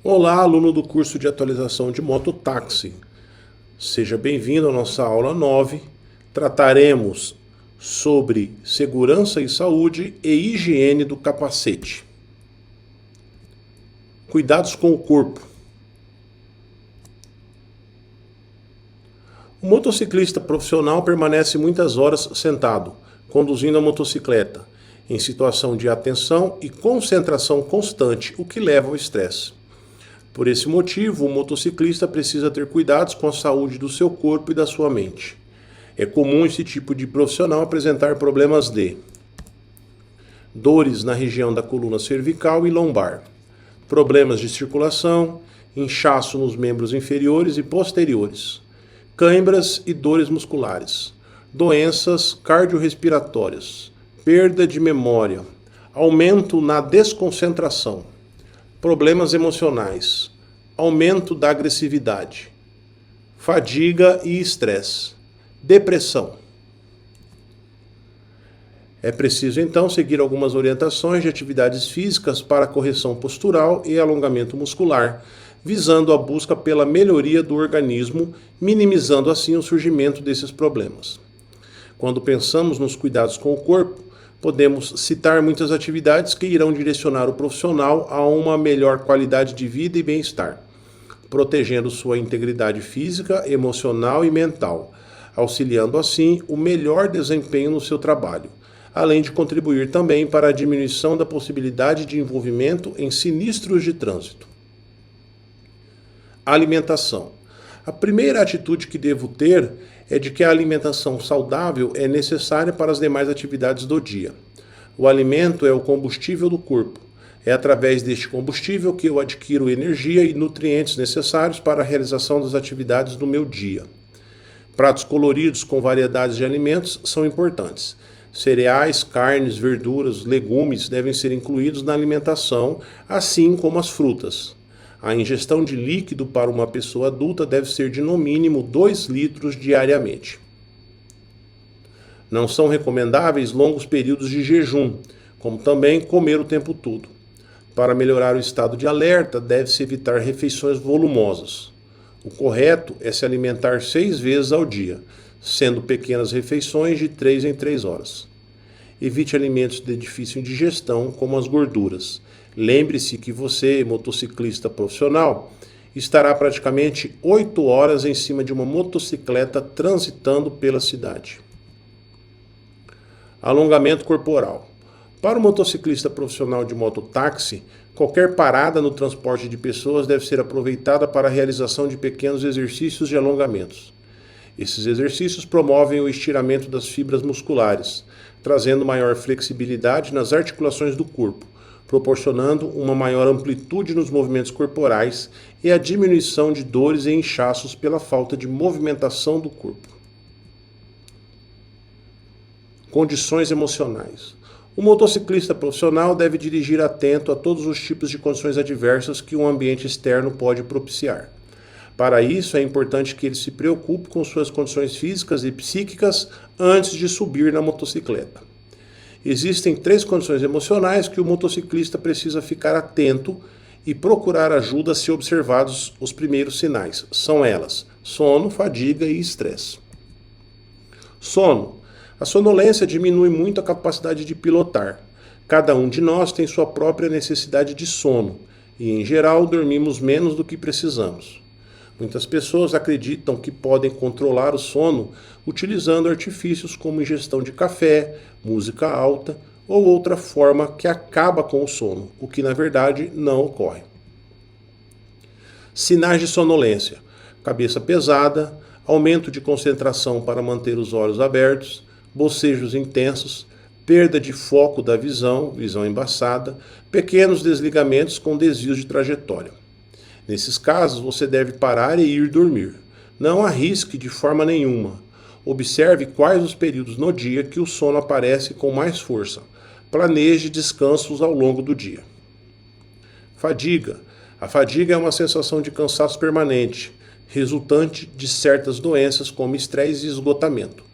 Olá, aluno do curso de atualização de mototáxi. Seja bem-vindo à nossa aula 9. Trataremos sobre segurança e saúde e higiene do capacete. Cuidados com o corpo. O motociclista profissional permanece muitas horas sentado, conduzindo a motocicleta, em situação de atenção e concentração constante, o que leva ao estresse. Por esse motivo, o motociclista precisa ter cuidados com a saúde do seu corpo e da sua mente. É comum esse tipo de profissional apresentar problemas de dores na região da coluna cervical e lombar, problemas de circulação, inchaço nos membros inferiores e posteriores, cãibras e dores musculares, doenças cardiorrespiratórias, perda de memória, aumento na desconcentração, problemas emocionais, aumento da agressividade, fadiga e estresse, depressão. É preciso então seguir algumas orientações de atividades físicas para correção postural e alongamento muscular, visando a busca pela melhoria do organismo, minimizando assim o surgimento desses problemas. Quando pensamos nos cuidados com o corpo, podemos citar muitas atividades que irão direcionar o profissional a uma melhor qualidade de vida e bem-estar, protegendo sua integridade física, emocional e mental, auxiliando assim o melhor desempenho no seu trabalho, além de contribuir também para a diminuição da possibilidade de envolvimento em sinistros de trânsito. Alimentação. A primeira atitude que devo ter é de que a alimentação saudável é necessária para as demais atividades do dia. O alimento é o combustível do corpo. É através deste combustível que eu adquiro energia e nutrientes necessários para a realização das atividades do meu dia. Pratos coloridos com variedades de alimentos são importantes. Cereais, carnes, verduras, legumes devem ser incluídos na alimentação, assim como as frutas. A ingestão de líquido para uma pessoa adulta deve ser de no mínimo 2 litros diariamente. Não são recomendáveis longos períodos de jejum, como também comer o tempo todo. Para melhorar o estado de alerta, deve-se evitar refeições volumosas. O correto é se alimentar 6 vezes ao dia, sendo pequenas refeições de 3 em 3 horas. Evite alimentos de difícil digestão, como as gorduras. Lembre-se que você, motociclista profissional, estará praticamente 8 horas em cima de uma motocicleta transitando pela cidade. Alongamento corporal. Para o motociclista profissional de mototáxi, qualquer parada no transporte de pessoas deve ser aproveitada para a realização de pequenos exercícios de alongamentos. Esses exercícios promovem o estiramento das fibras musculares, trazendo maior flexibilidade nas articulações do corpo, proporcionando uma maior amplitude nos movimentos corporais e a diminuição de dores e inchaços pela falta de movimentação do corpo. Condições emocionais. O motociclista profissional deve dirigir atento a todos os tipos de condições adversas que um ambiente externo pode propiciar. Para isso, é importante que ele se preocupe com suas condições físicas e psíquicas antes de subir na motocicleta. Existem 3 condições emocionais que o motociclista precisa ficar atento e procurar ajuda se observados os primeiros sinais. São elas: sono, fadiga e estresse. Sono. A sonolência diminui muito a capacidade de pilotar. Cada um de nós tem sua própria necessidade de sono e, em geral, dormimos menos do que precisamos. Muitas pessoas acreditam que podem controlar o sono utilizando artifícios como ingestão de café, música alta ou outra forma que acaba com o sono, o que na verdade não ocorre. Sinais de sonolência: cabeça pesada, aumento de concentração para manter os olhos abertos, bocejos intensos, perda de foco da visão, visão embaçada, pequenos desligamentos com desvios de trajetória. Nesses casos, você deve parar e ir dormir. Não arrisque de forma nenhuma. Observe quais os períodos no dia que o sono aparece com mais força. Planeje descansos ao longo do dia. Fadiga. A fadiga é uma sensação de cansaço permanente, resultante de certas doenças como estresse e esgotamento,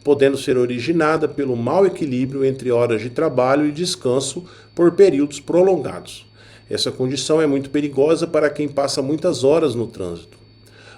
podendo ser originada pelo mau equilíbrio entre horas de trabalho e descanso por períodos prolongados. Essa condição é muito perigosa para quem passa muitas horas no trânsito.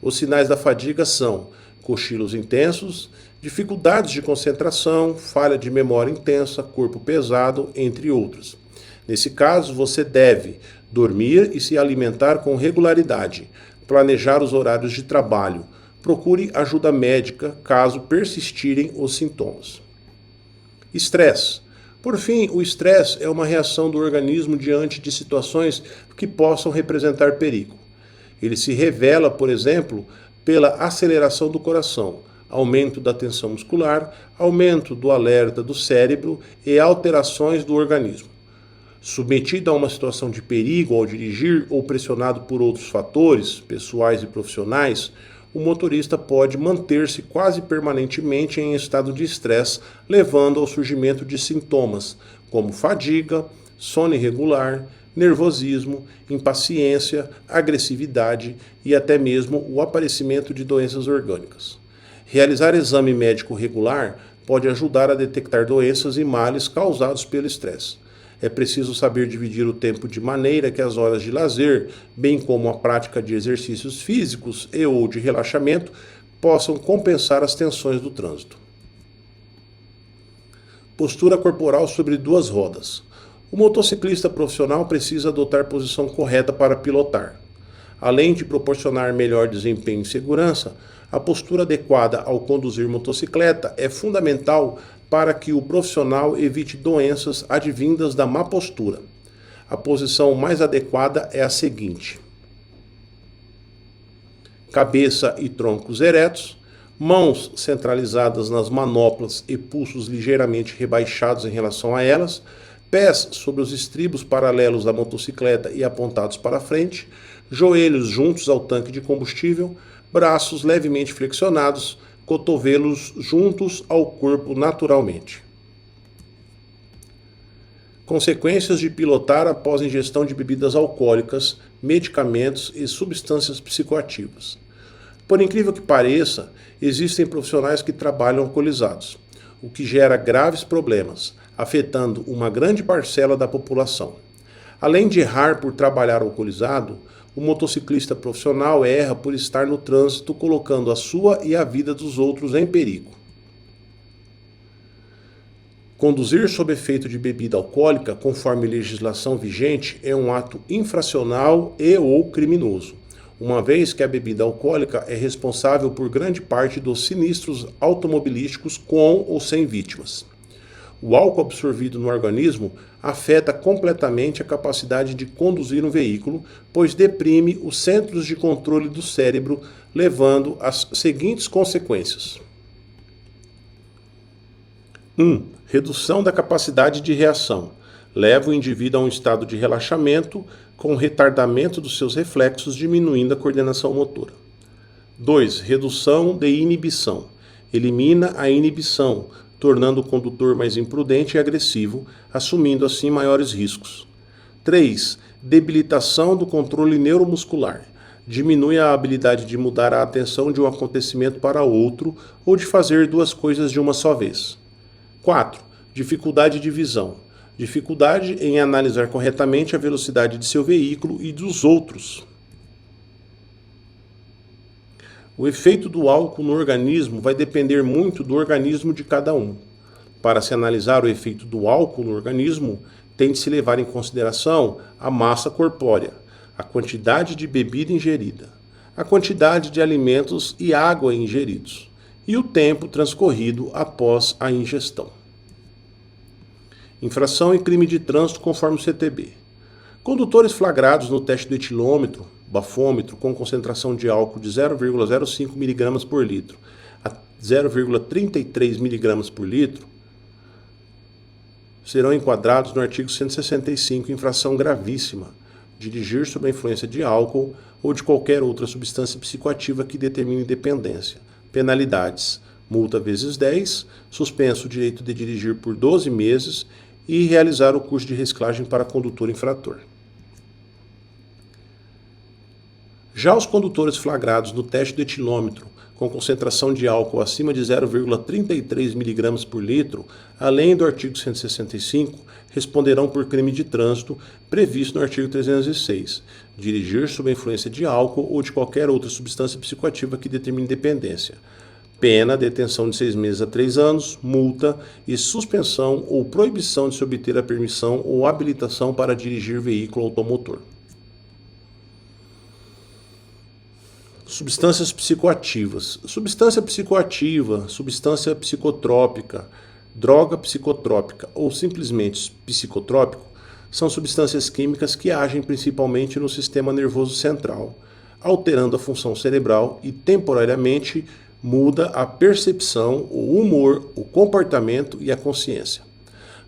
Os sinais da fadiga são cochilos intensos, dificuldades de concentração, falha de memória intensa, corpo pesado, entre outros. Nesse caso, você deve dormir e se alimentar com regularidade, planejar os horários de trabalho, procure ajuda médica caso persistirem os sintomas. Estresse. Por fim, o estresse é uma reação do organismo diante de situações que possam representar perigo. Ele se revela, por exemplo, pela aceleração do coração, aumento da tensão muscular, aumento do alerta do cérebro e alterações do organismo. Submetido a uma situação de perigo ao dirigir ou pressionado por outros fatores, pessoais e profissionais, o motorista pode manter-se quase permanentemente em estado de estresse, levando ao surgimento de sintomas como fadiga, sono irregular, nervosismo, impaciência, agressividade e até mesmo o aparecimento de doenças orgânicas. Realizar exame médico regular pode ajudar a detectar doenças e males causados pelo estresse. É preciso saber dividir o tempo de maneira que as horas de lazer, bem como a prática de exercícios físicos e ou de relaxamento, possam compensar as tensões do trânsito. Postura corporal sobre duas rodas. O motociclista profissional precisa adotar posição correta para pilotar. Além de proporcionar melhor desempenho e segurança, a postura adequada ao conduzir motocicleta é fundamental para que o profissional evite doenças advindas da má postura. A posição mais adequada é a seguinte: cabeça e troncos eretos, mãos centralizadas nas manoplas e pulsos ligeiramente rebaixados em relação a elas, pés sobre os estribos paralelos da motocicleta e apontados para frente, joelhos juntos ao tanque de combustível, braços levemente flexionados, cotovelos juntos ao corpo naturalmente. Consequências de pilotar após ingestão de bebidas alcoólicas, medicamentos e substâncias psicoativas. Por incrível que pareça, existem profissionais que trabalham alcoolizados, o que gera graves problemas, afetando uma grande parcela da população. Além de errar por trabalhar alcoolizado, o motociclista profissional erra por estar no trânsito, colocando a sua e a vida dos outros em perigo. Conduzir sob efeito de bebida alcoólica, conforme legislação vigente, é um ato infracional e ou criminoso, uma vez que a bebida alcoólica é responsável por grande parte dos sinistros automobilísticos com ou sem vítimas. O álcool absorvido no organismo afeta completamente a capacidade de conduzir um veículo, pois deprime os centros de controle do cérebro, levando às seguintes consequências. 1. Redução da capacidade de reação. Leva o indivíduo a um estado de relaxamento, com retardamento dos seus reflexos, diminuindo a coordenação motora. 2. Redução de inibição. Elimina a inibição, tornando o condutor mais imprudente e agressivo, assumindo assim maiores riscos. 3. Debilitação do controle neuromuscular. Diminui a habilidade de mudar a atenção de um acontecimento para outro ou de fazer duas coisas de uma só vez. 4. Dificuldade de visão. Dificuldade em analisar corretamente a velocidade de seu veículo e dos outros. O efeito do álcool no organismo vai depender muito do organismo de cada um. Para se analisar o efeito do álcool no organismo, tem de se levar em consideração a massa corpórea, a quantidade de bebida ingerida, a quantidade de alimentos e água ingeridos e o tempo transcorrido após a ingestão. Infração e crime de trânsito conforme o CTB. Condutores flagrados no teste do etilômetro, bafômetro, com concentração de álcool de 0,05 mg por litro a 0,33 mg por litro serão enquadrados no artigo 165, infração gravíssima, dirigir sob a influência de álcool ou de qualquer outra substância psicoativa que determine dependência. Penalidades: multa vezes 10, suspenso o direito de dirigir por 12 meses e realizar o curso de reciclagem para condutor infrator. Já os condutores flagrados no teste do etilômetro, com concentração de álcool acima de 0,33 mg por litro, além do artigo 165, responderão por crime de trânsito previsto no artigo 306, dirigir sob a influência de álcool ou de qualquer outra substância psicoativa que determine dependência. Pena, detenção de 6 meses a 3 anos, multa e suspensão ou proibição de se obter a permissão ou habilitação para dirigir veículo automotor. Substâncias psicoativas. Substância psicoativa, substância psicotrópica, droga psicotrópica ou simplesmente psicotrópico são substâncias químicas que agem principalmente no sistema nervoso central, alterando a função cerebral e temporariamente muda a percepção, o humor, o comportamento e a consciência.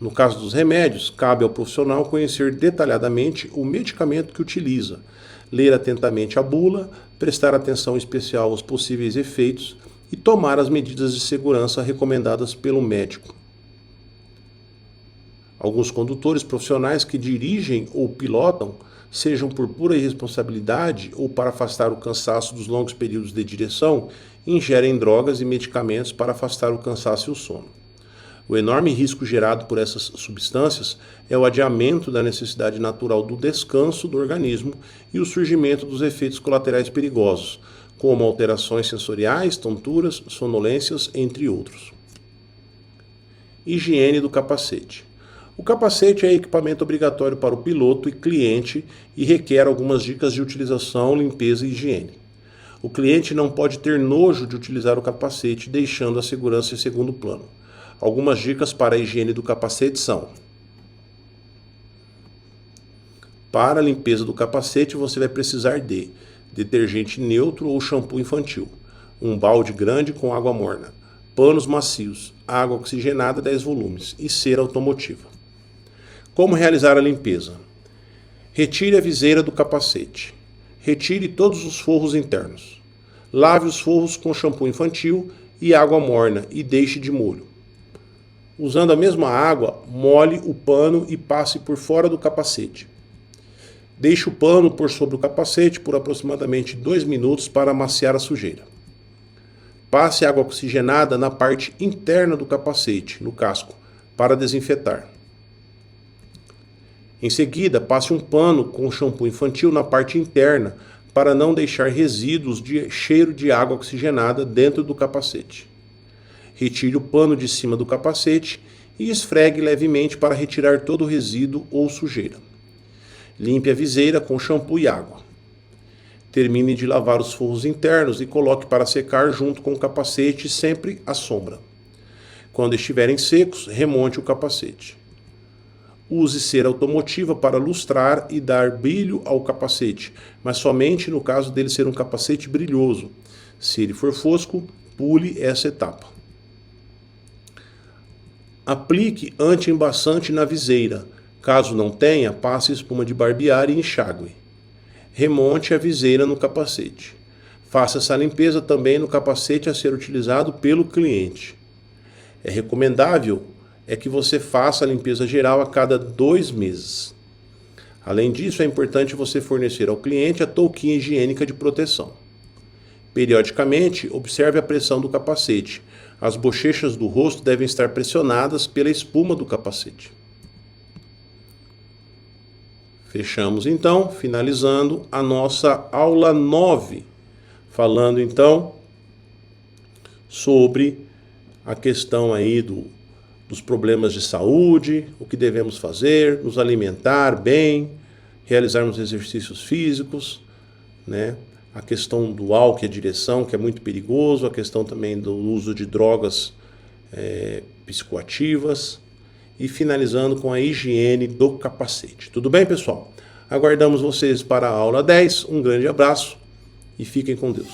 No caso dos remédios, cabe ao profissional conhecer detalhadamente o medicamento que utiliza, ler atentamente a bula, prestar atenção especial aos possíveis efeitos e tomar as medidas de segurança recomendadas pelo médico. Alguns condutores profissionais que dirigem ou pilotam, sejam por pura irresponsabilidade ou para afastar o cansaço dos longos períodos de direção, ingerem drogas e medicamentos para afastar o cansaço e o sono. O enorme risco gerado por essas substâncias é o adiamento da necessidade natural do descanso do organismo e o surgimento dos efeitos colaterais perigosos, como alterações sensoriais, tonturas, sonolências, entre outros. Higiene do capacete. O capacete é equipamento obrigatório para o piloto e cliente e requer algumas dicas de utilização, limpeza e higiene. O cliente não pode ter nojo de utilizar o capacete, deixando a segurança em segundo plano. Algumas dicas para a higiene do capacete são: para a limpeza do capacete, você vai precisar de detergente neutro ou shampoo infantil, um balde grande com água morna, panos macios, água oxigenada 10 volumes e cera automotiva. Como realizar a limpeza? Retire a viseira do capacete. Retire todos os forros internos. Lave os forros com shampoo infantil e água morna e deixe de molho. Usando a mesma água, molhe o pano e passe por fora do capacete. Deixe o pano por sobre o capacete por aproximadamente 2 minutos para amaciar a sujeira. Passe água oxigenada na parte interna do capacete, no casco, para desinfetar. Em seguida, passe um pano com shampoo infantil na parte interna para não deixar resíduos de cheiro de água oxigenada dentro do capacete. Retire o pano de cima do capacete e esfregue levemente para retirar todo o resíduo ou sujeira. Limpe a viseira com shampoo e água. Termine de lavar os forros internos e coloque para secar junto com o capacete, sempre à sombra. Quando estiverem secos, remonte o capacete. Use cera automotiva para lustrar e dar brilho ao capacete, mas somente no caso dele ser um capacete brilhoso. Se ele for fosco, pule essa etapa. Aplique anti-embaçante na viseira. Caso não tenha, passe espuma de barbear e enxágue. Remonte a viseira no capacete. Faça essa limpeza também no capacete a ser utilizado pelo cliente. É recomendável que você faça a limpeza geral a cada 2 meses. Além disso, é importante você fornecer ao cliente a touquinha higiênica de proteção. Periodicamente, observe a pressão do capacete. As bochechas do rosto devem estar pressionadas pela espuma do capacete. Fechamos então, finalizando a nossa aula 9, falando então sobre a questão aí dos problemas de saúde, o que devemos fazer, nos alimentar bem, realizarmos exercícios físicos, né? A questão do álcool e a direção, que é muito perigoso, a questão também do uso de drogas psicoativas e finalizando com a higiene do capacete. Tudo bem, pessoal? Aguardamos vocês para a aula 10. Um grande abraço e fiquem com Deus.